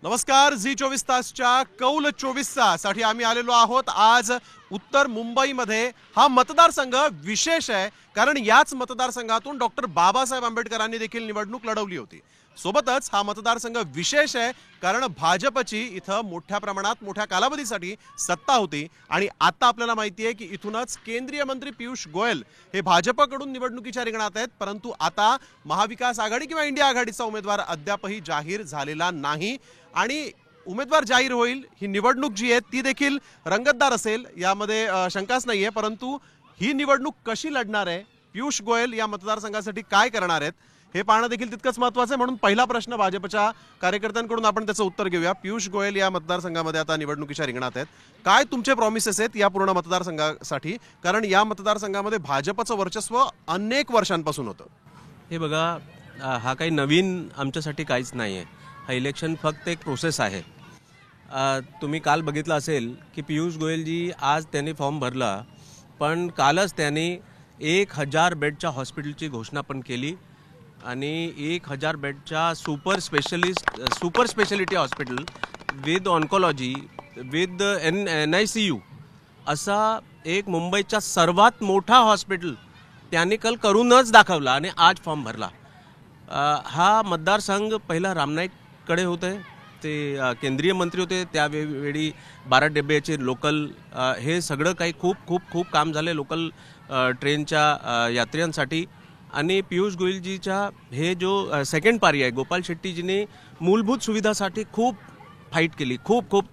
नमस्कार, झी 24 तासच्या कौल 24 ताससाठी आम्ही आलेलो आहोत। आज उत्तर मुंबईमध्ये हा मतदारसंघ विशेष आहे, कारण याच मतदारसंघातून डॉक्टर बाबासाहेब आंबेडकरांनी देखील निवडणूक लढवली होती। सोबतच हा मतदारसंघ विशेष आहे कारण भाजपची इथं मोठ्या प्रमाणात मोठ्या कालावधीसाठी सत्ता होती आणि आता आपल्याला माहिती आहे की इथूनच केंद्रीय मंत्री पियुष गोयल हे भाजपकडून निवडणुकीच्या रिंगणात आहेत। परंतु आता महाविकास आघाडी किंवा इंडिया आघाडीचा उमेदवार अद्यापही जाहीर झालेला नाही आणि उमेदवार जाहीर होईल ही निवडणूक जी आहे ती देखील रंगतदार असेल यामध्ये शंकाच नाहीये। परंतु ही निवडणूक कशी लढणार आहे, पियुष गोयल या मतदारसंघासाठी काय करणार आहेत हे पाहणं देखील तितकंच महत्त्वाचं आहे। म्हणून पहिला प्रश्न भाजपच्या कार्यकर्त्यांकडून आपण त्याचं उत्तर घेऊया। पियुष गोयल या मतदारसंघामध्ये आता निवडणुकीच्या रिंगणात आहेत, काय तुमचे प्रॉमिसेस आहेत या पूर्ण मतदारसंघासाठी, कारण या मतदारसंघामध्ये भाजपचं वर्चस्व अनेक वर्षांपासून होतं। हे बघा, हा काही नवीन आमच्यासाठी काहीच नाही आहे। हा इलेक्शन फक्त एक प्रोसेस आहे। तुम्ही काल बघितलं असेल की पियुष गोयलजी आज त्यांनी फॉर्म भरला, पण कालच त्यांनी 1000 बेडच्या हॉस्पिटलची घोषणा पण केली आणि 1000 बेडच्या super speciality hospital with oncology with NICU असा एक मुंबईचा सर्वात मोठा हॉस्पिटल त्यांनी काल करूनच दाखवला आणि आज फॉर्म भरला। हा मतदारसंघ पहिला रामनाईककडे होते, ते केंद्रीय मंत्री होते त्यावेळी 12 डब्याचे लोकल हे सगळं काही खूप काम झाले लोकल ट्रेनच्या यात्रियांसाठी। आणि पियुष गोयलजीच्या हे जो सेकंड पारी आहे गोपाल शेट्टीजीने मूलभूत सुविधासाठी खूप फाईट केली, खूप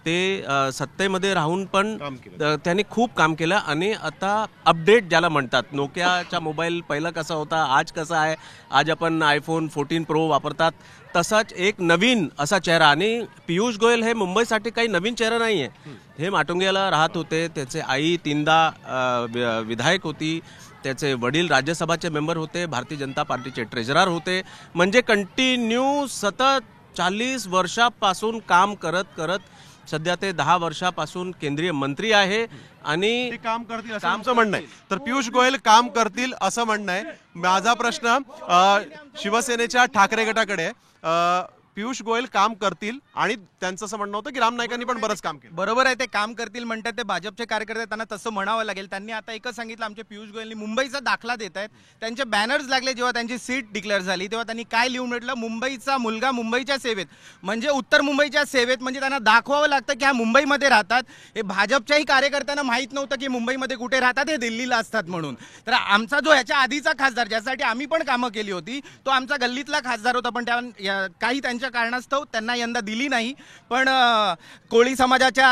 ते सत्तेमध्ये राहून पण त्यांनी खूप काम केलं। आणि आता अपडेट ज्याला म्हणतात, नोकियाचा मोबाईल पहिला कसा होता आज कसा आहे, आज आपण iPhone 14 Pro वापरतात, तसाच एक नवीन असा चेहरा। आणि पियुष गोयल हे मुंबईसाठी काही नवीन चेहरा नाही आहे, हे माटुंग्याला राहत होते, त्याचे आई 3दा विधायक होती, त्याचे वडील राज्यसभाचे मेंबर होते, भारतीय जनता पार्टीचे ट्रेजरर होते, म्हणजे कंटिन्यू सतत 40 वर्षापासून काम करत सध्या ते 10 वर्षापासून केंद्रीय मंत्री आहे आणि काम करतील असं आमचं म्हणणं आहे। तर पियुष गोयल काम करतील असं म्हणणं आहे। माझा प्रश्न शिवसेनेच्या ठाकरे गटाकडे, पियुष गोयल काम करतील आणि त्यांचं असं म्हणणं होतं की राम नाईकांनी पण बरंच काम केलं। बरोबर आहे, ते काम करतील म्हणतात, ते भाजपचे कार्यकर्ते त्यांना तसं म्हणावं लागेल। त्यांनी आता एकच सांगितलं, आमचे पियुष गोयलनी मुंबईचा दाखला देत आहेत। त्यांचे बॅनर्स लागले जेव्हा त्यांची सीट डिक्लेअर झाली तेव्हा त्यांनी काय लिहून म्हटलं, मुंबईचा मुलगा मुंबईच्या सेवेत, म्हणजे उत्तर मुंबईच्या सेवेत, म्हणजे त्यांना दाखवावं लागतं की हा मुंबईमध्ये राहतात। हे भाजपच्याही कार्यकर्त्यांना माहीत नव्हतं की मुंबईमध्ये कुठे राहतात, हे दिल्लीला असतात म्हणून। तर आमचा जो ह्याच्या आधीचा खासदार ज्यासाठी आम्ही पण कामं केली होती तो आमचा गल्लीतला खासदार होता, पण काही त्यांच्या कारणास्तव त्यांना यंदा दिली नाही। पण कोळी समाजाच्या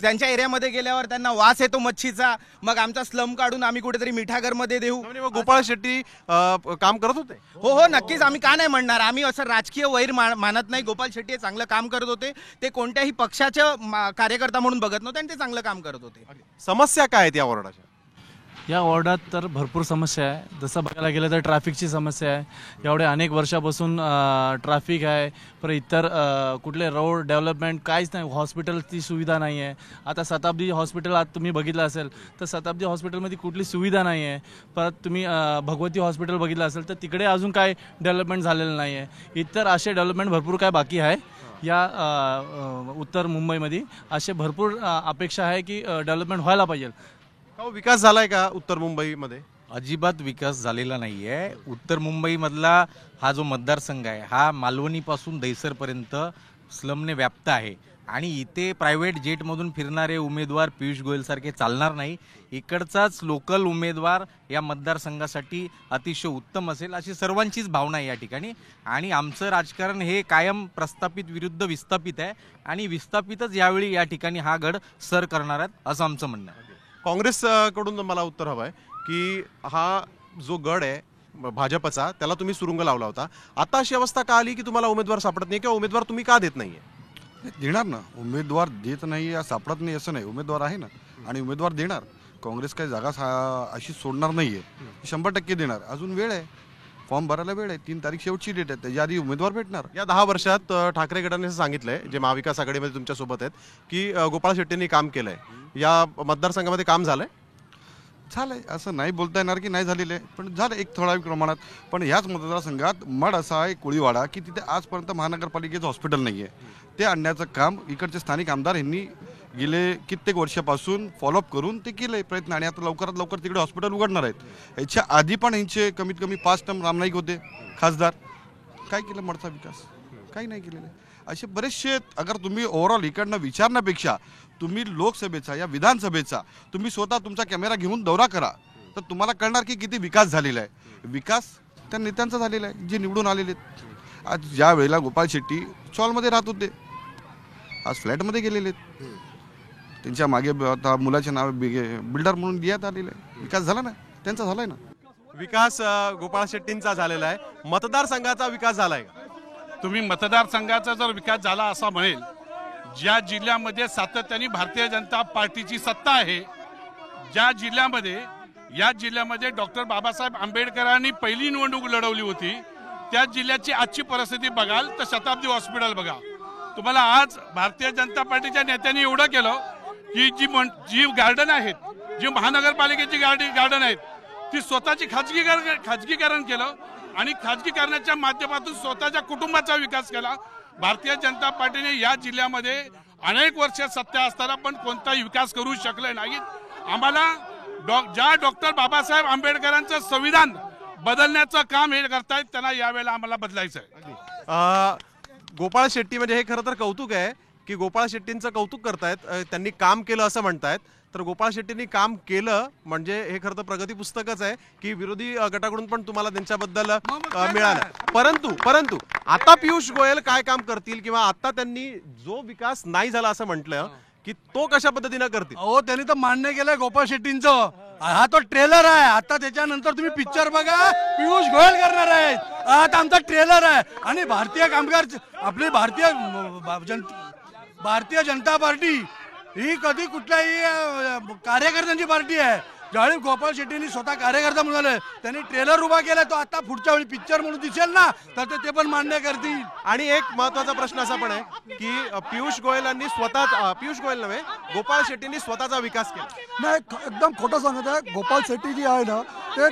त्यांच्या एरियामध्ये गेल्यावर त्यांना वास येतो मच्छीचा, मग आमचा स्लम काढून आम्ही कुठेतरी मिठागरमध्ये देऊ। गोपाळ शेट्टी काम करत होते। हो, नक्कीच, आम्ही का नाही म्हणणार, आम्ही असं राजकीय वैर मानत नाही। गोपाल शेट्टी चांगलं काम करत होते, ते कोणत्याही पक्षाचे कार्यकर्ता म्हणून बघत नव्हते आणि ते चांगलं काम करत होते। समस्या काय आहेत या वॉर्डाच्या? या वॉर्डात तर भरपूर समस्या आहे। जसं बघायला गेलं तर ट्रॅफिकची समस्या आहे, एवढे अनेक वर्षापासून ट्रॅफिक आहे, पर इतर कुठले रोड डेव्हलपमेंट काहीच नाही, हॉस्पिटलची सुविधा नाही आहे। आता शताब्दी हॉस्पिटल आज तुम्ही बघितलं असेल तर शताब्दी हॉस्पिटलमध्ये कुठली सुविधा नाही आहे। परत तुम्ही भगवती हॉस्पिटल बघितलं असेल तर तिकडे अजून काय डेव्हलपमेंट झालेलं नाही आहे। इतर असे डेव्हलपमेंट भरपूर काय बाकी आहे या उत्तर मुंबईमध्ये, असे भरपूर अपेक्षा आहे की डेव्हलपमेंट व्हायला पाहिजे। विकास झालाय का उत्तर मुंबईमध्ये? अजिबात विकास झालेला नाही आहे। उत्तर मुंबईमधला हा जो मतदारसंघ आहे हा मालवणीपासून दहिसरपर्यंत स्लमने व्याप्त आहे आणि इथे प्रायव्हेट जेटमधून फिरणारे उमेदवार पियुष गोयलसारखे चालणार नाही। इकडचाच लोकल उमेदवार या मतदारसंघासाठी अतिशय उत्तम असेल अशी सर्वांचीच भावना आहे या ठिकाणी। आणि आमचं राजकारण हे कायम प्रस्थापित विरुद्ध विस्थापित आहे आणि विस्थापितच यावेळी या ठिकाणी हा गड सर करणार आहेत असं आमचं म्हणणं आहे। काँग्रेस कडून मला उत्तर हवं आहे की हा जो गड आहे भाजपचा त्याला तुम्ही सुरुंग लावला होता, आता अशी अवस्था का आली की तुम्हाला उमेदवार सापडत नाही किंवा उमेदवार तुम्ही का देत नाहीये? देणार ना, उमेदवार देत नाही या सापडत नाही असं नाही, उमेदवार आहे ना आणि उमेदवार देणार। काँग्रेस काही जागा अशी सोडणार नाहीये, 100% देणार। अजून वेळ आहे, फॉर्म भरायला वेळ आहे, 3 तारीख शेवटची डेट आहे, त्याच्या आधी उमेदवार भेटणार। या 10 वर्षात ठाकरे गटाने असं सांगितलंय, जे महाविकास आघाडीमध्ये तुमच्या सोबत आहेत, की गोपाळ शेट्टींनी काम केलंय, या मतदारसंघामध्ये काम झालंय? झालंय, असं नाही बोलता येणार की नाही झालेलं आहे, पण झालं एक ठराविक प्रमाणात. पण याच मतदारसंघात मड असा आहे कोळीवाडा की तिथे आजपर्यंत महानगरपालिकेचं हॉस्पिटल नाही आहे. ते आणण्याचं काम इकडचे स्थानिक आमदार यांनी गेले कित्येक वर्षापासून फॉलोअप करून ते केले प्रयत्न, आणि आता लवकरात लवकर तिकडे हॉस्पिटल उघडणार आहेत. याच्या आधी पण यांचे कमीत कमी 5 टर्म रामनाईक होते खासदार. काय केलं मडचा विकास? काही नाही केलेलं. असे बरेचसे, अगर तुम्ही ओव्हरऑल इकडनं विचारण्यापेक्षा तुम्ही लोकसभेचा या विधानसभेचा तुम्ही स्वतः तुमचा कॅमेरा घेऊन दौरा करा, तर तुम्हाला कळणार की किती विकास झालेला आहे. विकास त्या नेत्यांचा झालेला आहे जे निवडून आलेले आहेत. आज ज्या वेळेला गोपाळ शेट्टी चॉलमध्ये राहत होते, आज फ्लॅटमध्ये गेलेले आहेत. त्यांच्या मागे आता मुलाचे नाव बिल्डर म्हणून देण्यात आलेलं आहे. विकास झाला ना त्यांचा, झालाय ना विकास. गोपाळ शेट्टींचा झालेला आहे. मतदारसंघाचा विकास झालाय का? तुम्ही मतदारसंघाचा जर विकास झाला असा म्हणेल, ज्या जिल्ह्यामध्ये सातत्याने भारतीय जनता पार्टीची सत्ता आहे, ज्या जिल्ह्यामध्ये या जिल्ह्यामध्ये डॉक्टर बाबासाहेब आंबेडकरांनी पहिली निवडणूक लढवली होती, त्या जिल्ह्याची आजची परिस्थिती बघाल तर शताब्दी हॉस्पिटल बघा. तुम्हाला आज भारतीय जनता पार्टीच्या नेत्यांनी एवढं केलं की जी गार्डन आहेत, जी महानगरपालिकेची गार्डन आहेत, ती स्वतःची खाजगीकरण केलं आणि खाजगीकरणाच्या माध्यमातून स्वतःच्या कुटुंबाचा विकास केला. भारतीय जनता पार्टीने या जिल्ह्यामध्ये अनेक वर्ष सत्ता असताना पण कोणताही विकास करू शकले नाहीत. आम्हाला ज्या डॉक्टर बाबासाहेब आंबेडकरांचं संविधान बदलण्याचं काम हे करतायत, त्यांना यावेळेला आम्हाला बदलायचं आहे. गोपाळ शेट्टी म्हणजे हे खरं तर कौतुक आहे की गोपाळ शेट्टींचं कौतुक करतायत. त्यांनी काम केलं असं म्हणतायत. तर गोपाळ शेट्टींनी काम केलं म्हणजे हे खरं तर प्रगती पुस्तकच आहे की विरोधी गटाकडून पण तुम्हाला त्यांच्याबद्दल मिळालं. परंतु आता पियुष गोयल काय काम करतील, किंवा आता त्यांनी जो विकास नाही झाला असं म्हटलं की तो कशा पद्धतीनं करतील? हो, त्यांनी तर मान्य केलंय गोपाळ शेट्टींचं. हा तो ट्रेलर आहे. आता त्याच्यानंतर तुम्ही पिक्चर बघा, पियुष गोयल करणार आहेत. आता आमचा ट्रेलर आहे. आणि भारतीय कामगार, आपली भारतीय जनता पार्टी ही कधी कुठल्याही कार्यकर्त्यांची पार्टी आहे. ज्यावेळी गोपाळ शेट्टींनी स्वतः कार्यकर्ता म्हणून त्यांनी ट्रेलर उभा केलाय, तो आता पुढच्या वेळी पिक्चर म्हणून दिसेल ना, तर ते पण मान्य करतील. आणि एक महत्वाचा प्रश्न असा पण आहे की पियुष गोयलांनी पियुष गोयल नव्हे, गोपाळ शेट्टींनी स्वतःचा विकास केला. मैं एकदम खोटा सांगत है. गोपाल शेट्टी जी है ना, ते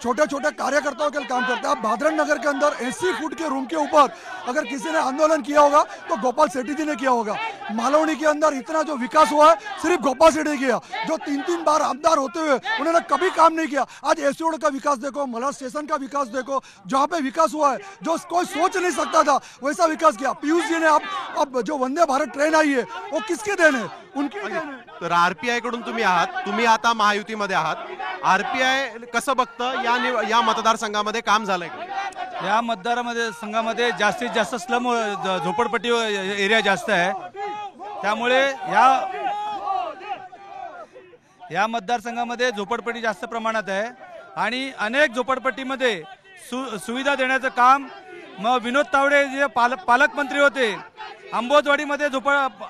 छोटे छोटे कार्यकर्ताओं के लिए काम करते हैं. आप भादरण नगर के अंदर 80 फुट के रूम के ऊपर अगर किसी ने आंदोलन किया होगा तो गोपाल शेट्टी जी ने किया होगा. मालवनी के अंदर इतना जो विकास हुआ है सिर्फ गोपाल शेट्टी किया, जो 3-3 बार आमदार होते हुए उन्होंने कभी काम नहीं किया. आज एसी रोड का विकास देखो, मलर स्टेशन का विकास देखो, जहाँ पे विकास हुआ है जो कोई सोच नहीं सकता था वैसा विकास किया. पीयूष जी ने अब जो वंदे भारत ट्रेन आई है वो किसके देन है? उनकी देन है. तर आरपीआय कडून तुम्ही आता महायुतीमध्ये आहात. आरपीआय कसं बघतं या मतदारसंघामध्ये काम झालंय का? या मतदारामध्ये संघामध्ये जास्तीत जास्त स्लम झोपडपट्टी एरिया जास्त आहे. त्यामुळे या मतदारसंघामध्ये झोपडपट्टी जास्त प्रमाणात आहे आणि अनेक झोपडपट्टीमध्ये सुविधा देण्याचं काम मग विनोद तावडे जे पालकमंत्री होते, आंबोजवाडीमध्ये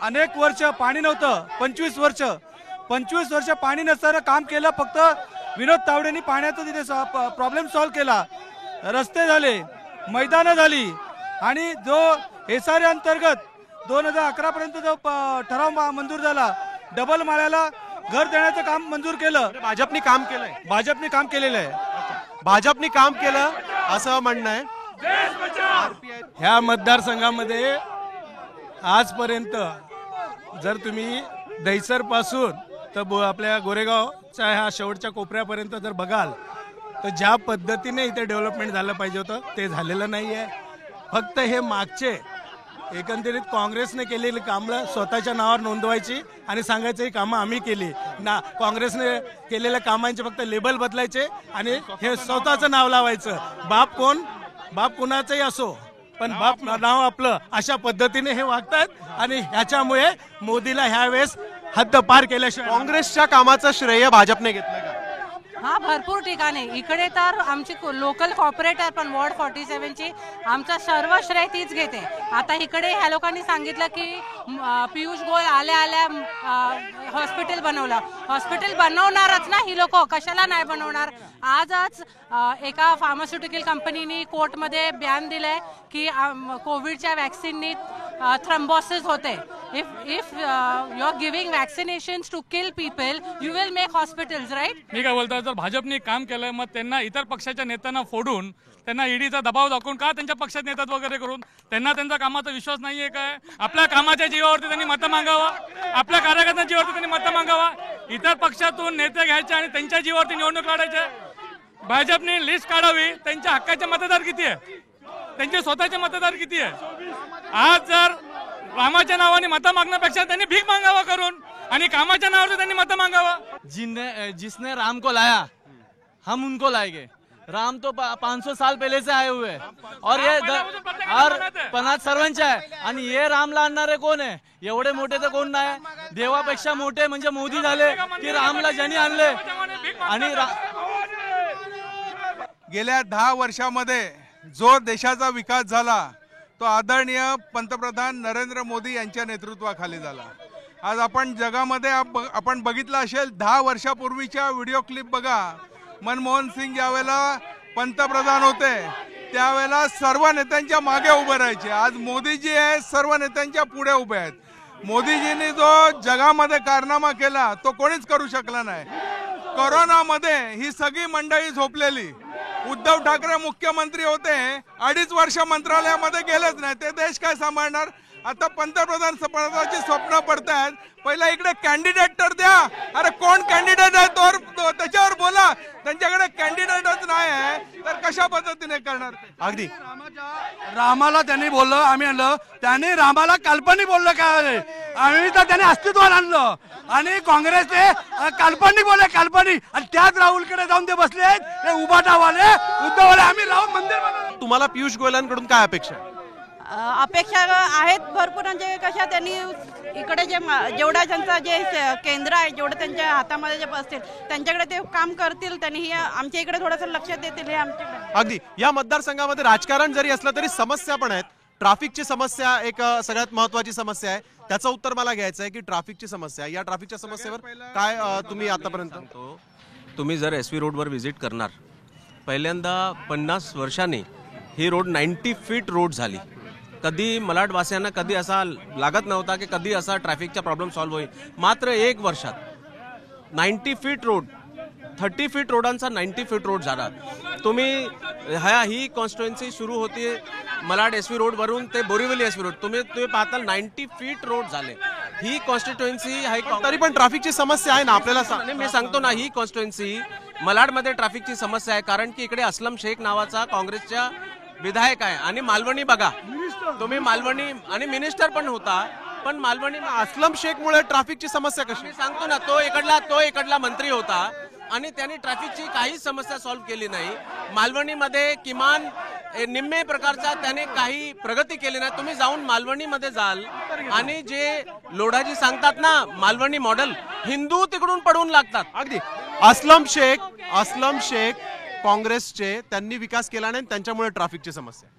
अनेक वर्ष पाणी नव्हतं. 25 वर्ष पाणी नसताना काम केलं. फक्त विनोद तावडेंनी पाण्याचा तिथे प्रॉब्लेम सॉल्व्ह केला. रस्ते झाले, मैदानं झाली आणि जो एसआरए अंतर्गत 2011 पर्यंत जो ठराव मंजूर झाला, डबल माळ्याला घर देण्याचं काम मंजूर केलं. भाजपनी काम केलंय. भाजपने काम केलेलं आहे. भाजपनी काम केलं असं म्हणणं आहे. ह्या मतदारसंघामध्ये आजपर्यंत जर तुम्ही दहिसर पासून तर आपल्या गोरेगावच्या ह्या शेवटच्या कोपऱ्यापर्यंत जर बघाल तर ज्या पद्धतीने इथे डेव्हलपमेंट झालं पाहिजे होतं ते झालेलं नाही आहे. फक्त हे मागचे एकंदरीत काँग्रेसने केलेली कामं स्वतःच्या नावावर नोंदवायची आणि सांगायचं ही कामं आम्ही केली ना. काँग्रेसने केलेल्या कामांचे फक्त लेबल बदलायचे आणि हे स्वतःचं नाव लावायचं. बाप कोण, बाप कुणाचंही असो पण बाप नाव आपलं, अशा पद्धतीने हे वागतात आणि ह्याच्यामुळे मोदीला ह्यावेळेस हद्द पार केल्याशिवाय. काँग्रेसच्या कामाचं श्रेय भाजपने घेतलं का? हा, भरपूर ठिकाणी. इकडे तर आमची लोकल कॉर्पोरेटर पण वॉर्ड 47ची आमचा सर्व श्रेय तीच घेते. आता इकडे ह्या लोकांनी सांगितलं की पियुष गोयल आल्या हॉस्पिटल बनवलं. हॉस्पिटल बनवणारच ना ही लोक, कशाला नाही बनवणार. आजच एका फार्मास्युटिकल कंपनीने कोर्टमध्ये बयान दिलंय की कोविडच्या वॅक्सिननी थ्रम्बोसिस होते. If you are giving vaccinations to kill people, you will make hospitals, right? मी काय बोलतो, जर भाजपने काम केलंय मग त्यांना इतर पक्षाच्या नेत्यांना फोडून त्यांना ईडीचा दबाव दाखवून का त्यांच्या पक्षात नेतात वगैरे करून त्यांना त्यांचा कामाचा विश्वास नाहीये काय? आपल्या कामाच्या जीवावरती त्यांनी मतं मागावा, आपल्या कार्यकर्त्यांच्या जीवावरती त्यांनी मतं मागावा. इतर पक्षातून नेते घ्यायचे आणि त्यांच्या जीवावरती निवडणूक लढायचे. भाजपने लिस्ट काढावी, त्यांच्या हक्काचे मतदार किती आहे, त्यांचे स्वतःचे मतदार किती आहे. आज जर रामाच्या नावाने मतं मागण्यापेक्षा त्यांनी भीक मागावा करून आणि कामाच्या नावावर त्यांनी मतं मागावा. जिसने राम को लाया हम उनको लाएंगे. राम तो 500 साल पहले से आए हुए हैं और ये और पनात सर्वांचे आहे. आणि हे रामला आणणारे कोण आहे? एवढे मोठे तर कोण नाही. देवापेक्षा मोठे म्हणजे मोदी झाले की रामला ज्यांनी आणले. आणि गेल्या 10 वर्षामध्ये जो देशाचा विकास झाला तो आदरणीय पंतप्रधान नरेंद्र मोदी यांच्या नेतृत्वाखाली झाला. आज आपण जगामध्ये आपण बघितलं असेल, 10 वर्षापूर्वीच्या व्हिडिओ क्लिप बघा. मनमोहन सिंग ज्यावेळेला पंतप्रधान होते त्यावेळेला सर्व नेत्यांच्या मागे उभे राहायचे. आज मोदीजी आहे सर्व नेत्यांच्या पुढे उभे आहेत. मोदीजींनी जो जगामध्ये कारनामा केला तो कोणीच करू शकला नाही. कोरोनामध्ये ही सगळी मंडळी झोपलेली. उद्धव ठाकरे मुख्यमंत्री होते, 2.5 वर्ष मंत्रालयामध्ये गेलेच नाही. ते देश काय सांभाळणार? आता पंतप्रधान पदाची स्वप्न पडतायत. पहिला इकडे कॅन्डिडेट तर द्या. अरे कोण कॅन्डिडेट आहे तो त्याच्यावर बोला. त्यांच्याकडे कॅन्डिडेटच नाही आहे तर कशा पद्धतीने करणार? अगदी रामाला त्यांनी बोललं, आम्ही आणलं. त्यांनी रामाला काल्पनिक बोललं काय? आम्ही तर त्याने अस्तित्वात आणलं आणि काँग्रेसने काल्पनिक बोलले, काल्पनिक. आणि त्याच राहुलकडे जाऊन ते बसले आहेत, ते उभाटावाले उद्धववाले. आम्ही राहुल मंदिर बनवलं. तुम्हाला पियुष गोयलांकडून काय अपेक्षा आहे? अपेक्षा आहेत भरपूर. म्हणजे कशा त्यांनी इकडे जेवढा त्यांचा जे केंद्र आहे, जेवढं त्यांच्या हातामध्ये जे असतील त्यांच्याकडे ते काम करतील. त्यांनी हे आमच्या इकडे थोडंसं लक्ष देतील हे आमच्याकडे. अगदी या मतदारसंघामध्ये राजकारण जरी असलं तरी समस्या पण आहेत. ट्रॅफिकची समस्या एक सगळ्यात महत्वाची समस्या आहे. त्याचं उत्तर मला घ्यायचं आहे की ट्रॅफिकची समस्या, या ट्रॅफिकच्या समस्येवर काय तुम्ही आतापर्यंत? तुम्ही जर SV रोडवर व्हिजिट करणार, पहिल्यांदा 50 वर्षांनी ही रोड 90 फीट रोड झाली. कधी मलाडवासियांना कधी असा लागत नव्हता की कधी असा ट्रॅफिकचा प्रॉब्लेम सॉल्व्ह होईल. मात्र 1 वर्षात 90 फीट रोड, 30 फीट रोडांचा 90 फीट रोड झाला. तुम्ही ही कॉन्स्टिट्युएन्सी सुरू होती मलाड SV रोडवरून ते बोरिवली SV रोड, तुम्ही पाहताल 90 फीट रोड झाले. ही कॉन्स्टिट्युएन्सी तरी पण ट्रॅफिकची समस्या आहे ना आपल्याला. मी सांगतो ना, ही कॉन्स्टिट्युएन्सी मलाडमध्ये ट्रॅफिकची समस्या आहे कारण की इकडे असलम शेख नावाचा काँग्रेसच्या विधायक आहे. आणि मालवणी बघा तुम्ही, मालवणी आणि मिनिस्टर पण होता, पण मालवणी असलम शेख मुळे ट्रॅफिकची समस्या कशी? मी सांगतो ना, तो इकडला मंत्री होता आणि त्यांनी ट्रॅफिकची काही समस्या सॉल्व्ह केली नाही. मालवणीमध्ये किमान निम्मे प्रकारचा त्याने काही प्रगती केली नाही. तुम्ही जाऊन मालवणीमध्ये जाल आणि जे लोढाजी सांगतात ना मालवणी मॉडेल, हिंदू तिकडून पडून लागतात. अगदी असलम शेख काँग्रेसचे, त्यांनी विकास केला नाही, त्यांच्यामुळे ट्रॅफिकची समस्या.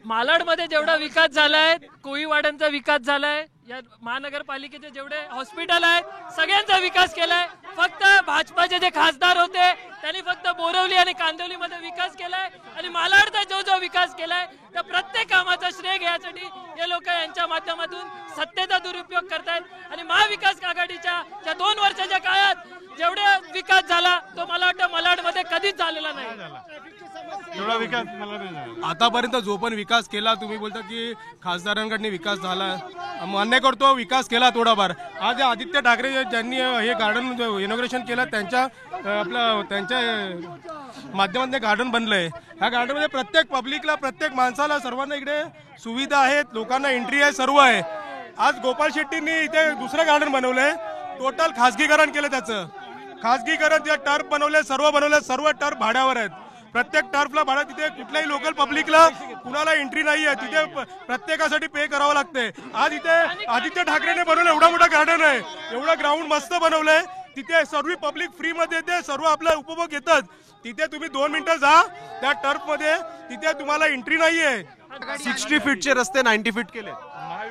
मालाडमध्ये जेवढा विकास झालाय, कोळीवाड्यांचा विकास झालाय, या महानगरपालिकेचे जेवढे हॉस्पिटल आहेत सगळ्यांचा विकास केलाय. फक्त भाजपाचे जे खासदार होते त्यांनी फक्त बोरवली आणि कांदिवलीमध्ये विकास केलाय आणि मालाडचा जो विकास केलाय त्या प्रत्येक कामाचा श्रेय घ्यायसाठी हे लोक यांच्या माध्यमातून सत्तेचा दुरुपयोग करतायत. आणि महाविकास आघाडीच्या 2 वर्षाच्या काळात जेवढा विकास झाला तो मला वाटतं मालाडमध्ये कधीच झालेला नाही. एवढा विकास आतापर्यंत जो पण विकास केला, तुम्ही बोलता की खासदारांकडून विकास झाला, मान्य करतो, विकास केला थोडाफार. आज आदित्य ठाकरे ज्यांनी हे गार्डन इनॉग्रेशन केलं त्यांच्या माध्यमातून गार्डन बनलंय. ह्या गार्डनमध्ये प्रत्येक पब्लिकला, प्रत्येक माणसाला, सर्वांना इकडे सुविधा आहेत, लोकांना एंट्री आहे, सर्व आहे. आज गोपाल शेट्टींनी इथे दुसरं गार्डन बनवलंय, टोटल खासगीकरण केलं. त्याचं खासगीकरण, जे टर्फ बनवले, सर्व टर्फ भाड्यावर आहेत. प्रत्येक टर्फला भाडं, तिथे कुठल्याही लोकल पब्लिकला कुणाला एंट्री नाही आहे, तिथे प्रत्येकासाठी पे करावं लागते. आज इथे आदित्य ठाकरेने बनवलं एवढा मोठा गार्डन आहे, एवढा ग्राउंड मस्त बनवलंय. तिथे सर्व पब्लिक फ्री मध्ये येते, सर्व आपला उपभोग घेतात. तिथे तुम्ही 2 मिनिटं जा त्या टर्फ मध्ये, तिथे तुम्हाला एंट्री नाहीये. 60 फीटचे रस्ते 90 फीट केले.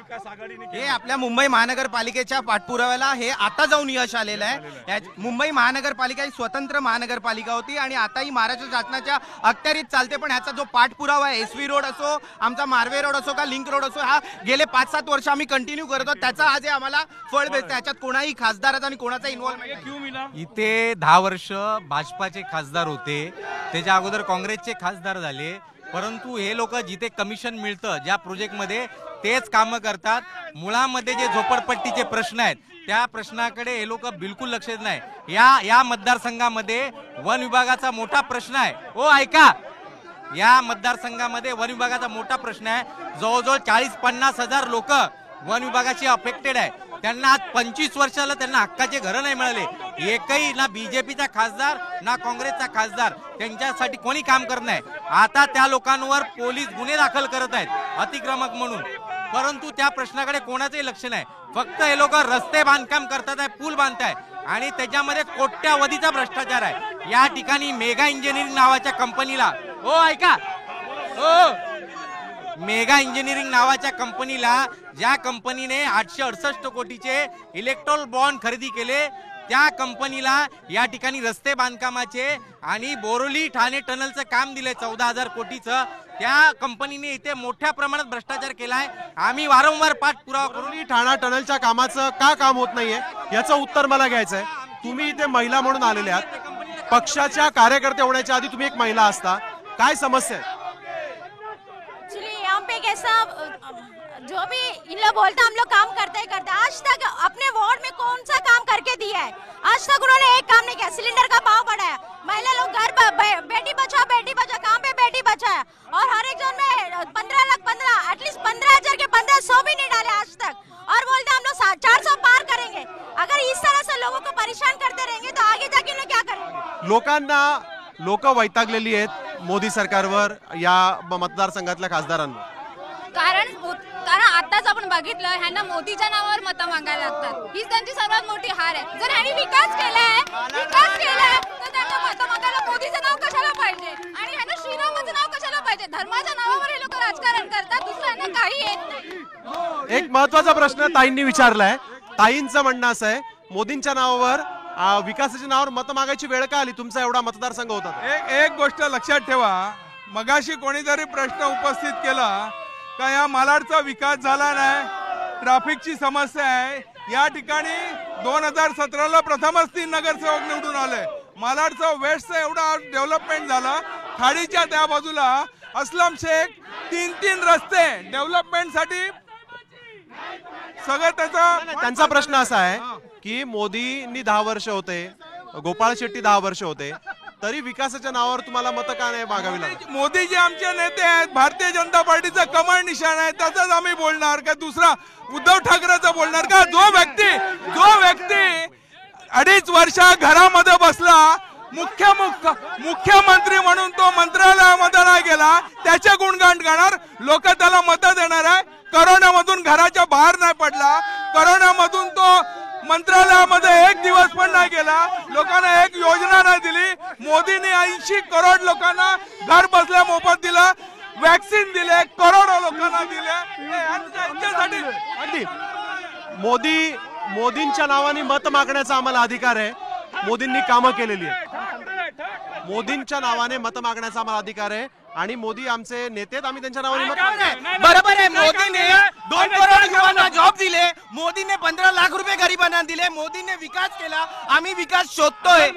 हे आपल्या मुंबई महानगरपालिकेच्या पाठपुराव्याला हे आता जाऊन यश आलेलं आहे। मुंबई महानगरपालिका ही स्वतंत्र महानगरपालिका होती आणि आता ही महाराष्ट्र शासनाच्या अखत्यारीत चालते, पण ह्याचा जो पाठपुरावा आहे, SV रोड असो, आमचा मार्वे रोड असो का लिंक रोड असो, हा गेले 5-7 वर्ष आम्ही कंटिन्यू करतो, त्याचा आज आम्हाला फळ भेटतं। ह्याच्यात कोणाही खासदाराचा आणि कोणाचा इन्व्हॉल्वमेंट इथे 10 वर्ष भाजपाचे खासदार होते, त्याच्या अगोदर काँग्रेसचे खासदार झाले, परंतु हे लोक जिथे कमिशन मिळतं ज्या प्रोजेक्टमध्ये तेच कामं करतात। मुळामध्ये जे झोपडपट्टीचे प्रश्न आहेत त्या प्रश्नाकडे हे लोक बिलकुल लक्ष देत नाही। या मतदारसंघामध्ये वन विभागाचा मोठा प्रश्न आहे। ओ ऐका, या मतदारसंघामध्ये वन विभागाचा मोठा प्रश्न आहे। जवळजवळ 40-50 हजार लोक वन विभागाशी अफेक्टेड आहे। त्यांना आज 25 वर्षाला त्यांना हक्काचे घरं नाही मिळाले। एकही ना बीजेपीचा खासदार ना काँग्रेसचा खासदार त्यांच्यासाठी कोणी काम करत नाही। आता त्या लोकांवर पोलीस गुन्हे दाखल करत आहेत अतिक्रमक म्हणून, परंतु त्या प्रश्नाकडे कोणाचंही लक्ष नाही। फक्त हे लोक रस्ते बांधकाम करतात आहे, पूल बांधताय आणि त्याच्यामध्ये कोट्यावधीचा भ्रष्टाचार आहे। या ठिकाणी मेगा इंजिनिअरिंग नावाच्या कंपनीला, ओ ऐका, मेगा इंजिनिअरिंग नावाच्या कंपनीला, ज्या कंपनीने 868 कोटीचे इलेक्ट्रॉल बॉन्ड खरेदी केले, त्या कंपनीला या ठिकाणी रस्ते बांधकामाचे आणि बोरोली ठाणे टनलचं काम दिले 14,000 कोटीचं। त्या कंपनीने इथे मोठ्या प्रमाणात भ्रष्टाचार केलाय। आम्ही वारंवार पाठपुरावा करून ठाणा टनलच्या कामाचं का काम होत नाहीये याचं उत्तर मला घ्यायचंय। तुम्ही इथे महिला म्हणून आलेले आहात, पक्षाच्या कार्यकर्ते होण्याच्या आधी तुम्ही एक महिला असता, काय समस्या आहे? यहाँ पे कैसा जो भी इन लोग बोलते हम लोग काम करते ही करते। आज तक अपने वार्ड में कौन सा काम करके दिया है? आज तक उन्होंने एक काम नहीं किया। सिलेंडर का भाव बढ़ाया, महिला लोग घर बेटी बचाओ काम पे बेटी बचाया, और हर एक जोन में 15 लाख 15 एटलीस्ट 15,000 के 1500 भी नहीं डाले आज तक, और बोलते हम लोग 400 पार करेंगे। अगर इस तरह से लोगों को परेशान करते रहेंगे तो आगे जाके लोग क्या करेंगे? लोक वैतागलेली आहेत मोदी सरकारवर, या मतदारसंघातल्या खासदारांवर। कारण आताच आपण बघितलं, ह्यांना मोदीच्या नावावर मतं मागायला लागतात, हीच त्यांची सर्वात मोठी हार आहे। जर ह्यांनी विकास केलाय तर त्यांना मतं मागायला मोदीचं नाव कशाला पाहिजे आणि ह्यांना श्रीरामाचं नाव कशाला पाहिजे? धर्माच्या नावावर हे लोक राजकारण करतात, दुसरं ह्यांना काही येत नाही। एक महत्वाचा प्रश्न ताईंनी विचारलाय। ताईंचं म्हणणं असं आहे, मोदींच्या नावावर विकासाच्या नावावर मतं मागायची वेळ का आली? तुमचा एवढा मतदारसंघ होता। एक गोष्ट लक्षात ठेवा, मगाशी कोणीतरी प्रश्न उपस्थित केला का या मालाडचा विकास झाला नाही, ट्रॅफिकची समस्या आहे। या ठिकाणी 2017ला प्रथमच 3 नगरसेवक निवडून आले। मालाडचं वेस्टचं एवढा डेव्हलपमेंट झालं, खाडीच्या त्या बाजूला अस्लम शेख 3 रस्ते डेव्हलपमेंटसाठी सगळं त्यांचा प्रश्न असा आहे की मोदींनी 10 वर्ष होते, गोपाळ शेट्टी 10 वर्ष होते, तरी विकासाच्या नावावर तुम्हाला मतं का नाही मागावी लागली? मोदी जे आमचे नेते आहेत, भारतीय जनता पार्टीचं कमळ निशाण आहे, त्याचाच आम्ही बोलणार का दुसरा उद्धव ठाकरेचं बोलणार का? जो व्यक्ती 2.5 वर्ष घरामध्ये बसला, मुख्यमंत्री म्हणून तो मंत्रालयामध्ये नाही गेला, त्याचे गुणगान गाणार, लोक त्याला मतं देणार आहे। करोनामधून घराच्या बाहेर नाही पडला, करोनामधून तो मंत्रालयामध्ये 1 दिवस पण नाही गेला, लोकांना एक योजना नाही दिली। मोदीने 80 करोड लोकांना घर बसल्या मोफत दिलं, वॅक्सिन दिले, करोडो लोकांना दिले। अगदी मोदींच्या नावाने मत मागण्याचा आम्हाला अधिकार आहे। मोदींनी कामं केलेली आहेत, मोदींच्या नावाने मत मागण्याचा आम्हाला अधिकार आहे आणि मोदी आमचे नेते, आम्ही त्यांच्या नावाने मत। बरोबर आहे, मोदीने 2 करोड युवांना जॉब दिले, मोदीने 15 लाख रुपये गरिबांना दिले, मोदीने विकास केला। आम्ही विकास शोधतोय,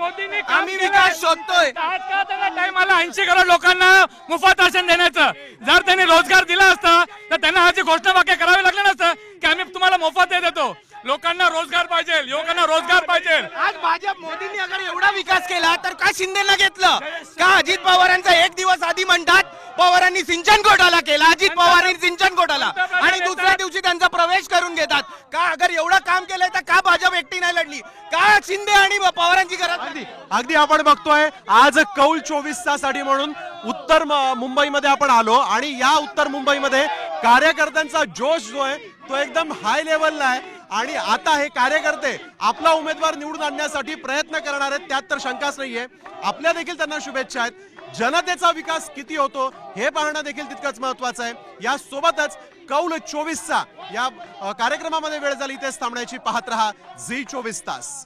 टाइमला 80 करोड लोकांना मोफत राशन देण्याचं, जर त्यांनी रोजगार दिला असता तर त्यांना आजची घोषणावाक्य करावे लागलं नसतं की आम्ही तुम्हाला मोफत देतो। लोकांना रोजगार पाहिजे, युवकांना रोजगार पाहिजे। आज भाजप मोदींनी अगर एवढा विकास केला तर का शिंदेना घेतलं? का अजित पवारांचा 1 दिवस आधी म्हणतात पवारांनी सिंचन घोटाळा केला, अजित पवारांनी सिंचन घोटाळा, आणि दुसऱ्या दिवशी त्यांचा प्रवेश करून घेतात? का अगर एवढं काम केलंय तर का भाजप एकटी नाही लढली? का शिंदे आणि पवारांची गरज? अगदी आपण बघतोय आज कौल 24 तासासाठी म्हणून उत्तर मुंबईमध्ये आपण आलो, आणि या उत्तर मुंबईमध्ये कार्यकर्त्यांचा जोश जो आहे तो एकदम हाय लेवलला आहे। आणि आता हे कार्यकर्ते आपला उमेदवार निवडून आणण्यासाठी प्रयत्न करणार आहेत, त्यात तर शंकाच नाहीये. आपल्या देखील त्यांना शुभेच्छा आहेत. जनतेचा विकास किती होतो हे पाहणं देखील तितकंच महत्वाचं आहे. या सोबतच कौल 24चा या कार्यक्रमामध्ये वेळ झाली, इथेच थांबण्याची. पाहत रहा झी 24 तास.